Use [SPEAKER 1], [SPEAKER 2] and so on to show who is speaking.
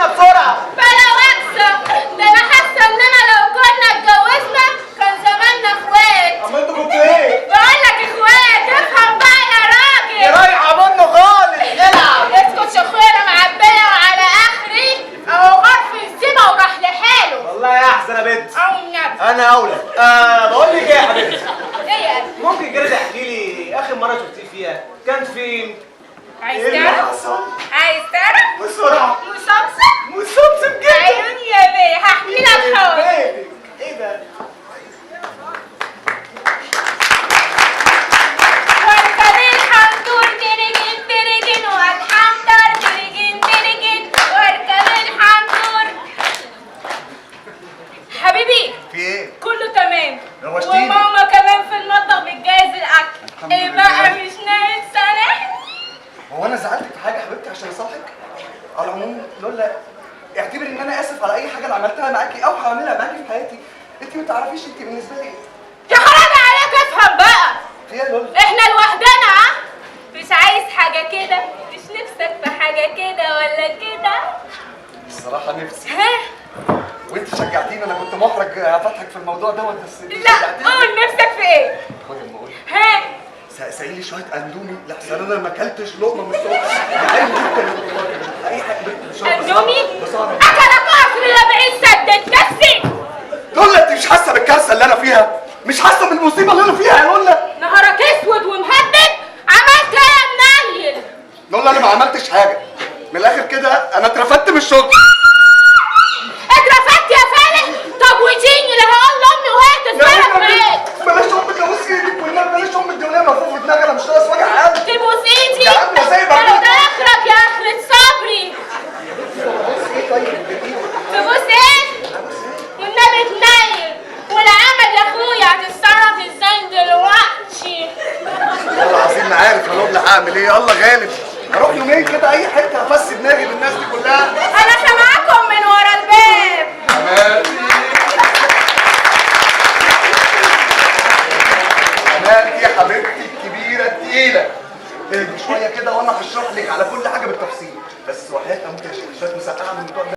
[SPEAKER 1] بسرعه.
[SPEAKER 2] بلا وكسه، ده انا حاسه ان انا لو كنا اتجوزنا كان زماننا اخوات.
[SPEAKER 1] اما انتوا كنتوا ايه؟
[SPEAKER 2] بقول لك اخوات، افهم بقى يا راجل.
[SPEAKER 1] يا رايحه منه خالص. العب.
[SPEAKER 2] اسكت يا اخويا، انا معبيه وعلى اخري اهو غرف السما وراح لحاله.
[SPEAKER 1] والله يا احسن يا بنت.
[SPEAKER 2] او النبي.
[SPEAKER 1] انا اولى. بقول لك ايه يا حبيبتي؟
[SPEAKER 2] ايه يا قلبي؟
[SPEAKER 1] ممكن كده تحكي لي اخر مره شفتيه فيها كان فين؟
[SPEAKER 2] عايز
[SPEAKER 1] ايه اللي
[SPEAKER 2] تعرف؟
[SPEAKER 1] حصل؟
[SPEAKER 2] عايز تعرف؟
[SPEAKER 1] بسرعه.
[SPEAKER 2] مسمسم؟
[SPEAKER 1] مسمسم كده.
[SPEAKER 2] عيوني يا بيه، هحكي لك حاضر.
[SPEAKER 1] ايه ده؟
[SPEAKER 2] واركب الحنطور ترجن ترجن والحنطر ترجن ترجن واركب الحنطور. حبيبي
[SPEAKER 3] في ايه؟
[SPEAKER 2] كله تمام،
[SPEAKER 3] روشتيني.
[SPEAKER 2] وماما كمان في المطبخ بتجهز الاكل.
[SPEAKER 3] الحمد
[SPEAKER 2] ايه
[SPEAKER 3] لله.
[SPEAKER 2] بقى مش ناوي تصالحني؟
[SPEAKER 3] هو انا زعلتك في حاجه يا حبيبتي عشان اصالحك؟ على العموم لولا اعتبري ان انا اسف على اي حاجه انا عملتها معاكي او هعملها معاكي في حياتي. انت ما تعرفيش انت بالنسبه لي
[SPEAKER 2] يا خرابي عليك، افهم بقى.
[SPEAKER 3] في ايه يا لولا؟
[SPEAKER 2] احنا لوحدنا، مش عايز حاجه كده؟ مش نفسك في حاجه كده ولا كده؟
[SPEAKER 3] الصراحه نفسي.
[SPEAKER 2] ها؟
[SPEAKER 3] وانت شجعتيني، انا كنت محرج افتحك في الموضوع دوت بس
[SPEAKER 2] لا قول نفسك في ايه؟
[SPEAKER 3] خد اما اقول
[SPEAKER 2] ها؟
[SPEAKER 3] سقي لي شويه اندومي لحسن انا ما اكلتش لقمه من الصبح. جعان جدا والله. اي حاجه
[SPEAKER 2] اندومي؟
[SPEAKER 3] بصراحه
[SPEAKER 2] اكلك قصر لا بعيد سدد نفسي.
[SPEAKER 3] لولا انت مش حاسه بالكارثه اللي انا فيها؟ مش حاسه بالمصيبه اللي انا فيها يا لولا؟
[SPEAKER 2] نهارك اسود ومهدد، عملت ايه يا منيل؟
[SPEAKER 3] لولا انا ما عملتش حاجه. من الاخر كده انا اترفدت من الشغل.
[SPEAKER 2] اترفدت يا فالح؟ طب وتيني لا هقول لامي وهي تتصرف معاك.
[SPEAKER 3] بلاش امك ابوس ايدك والنبي، بلاش امك دي وليه مرفوع في دماغي، انا مش ناقص وجع قلب.
[SPEAKER 2] تبوس ايدي؟
[SPEAKER 3] يا عم زي ما
[SPEAKER 2] لو ده اخرك يا اخرة صبري.
[SPEAKER 3] ايه طيب؟
[SPEAKER 2] تبوس ايه؟ والنبي تنيل والعمل يا اخويا، هتتصرف ازاي دلوقتي؟
[SPEAKER 3] والله العظيم ما عارف يا لولا هعمل ايه. الله غالب، هروح يومين كده اي حته افسي دماغي بالناس دي كلها.
[SPEAKER 2] انا سامعاكم من ورا الباب.
[SPEAKER 3] حماتي يا حبيبتي الكبيره التقيله، اهدي شويه كده وانا هشرح لك على كل حاجه بالتفصيل. بس وحياه اموت يا شيخ شويه مسقعه من بتوع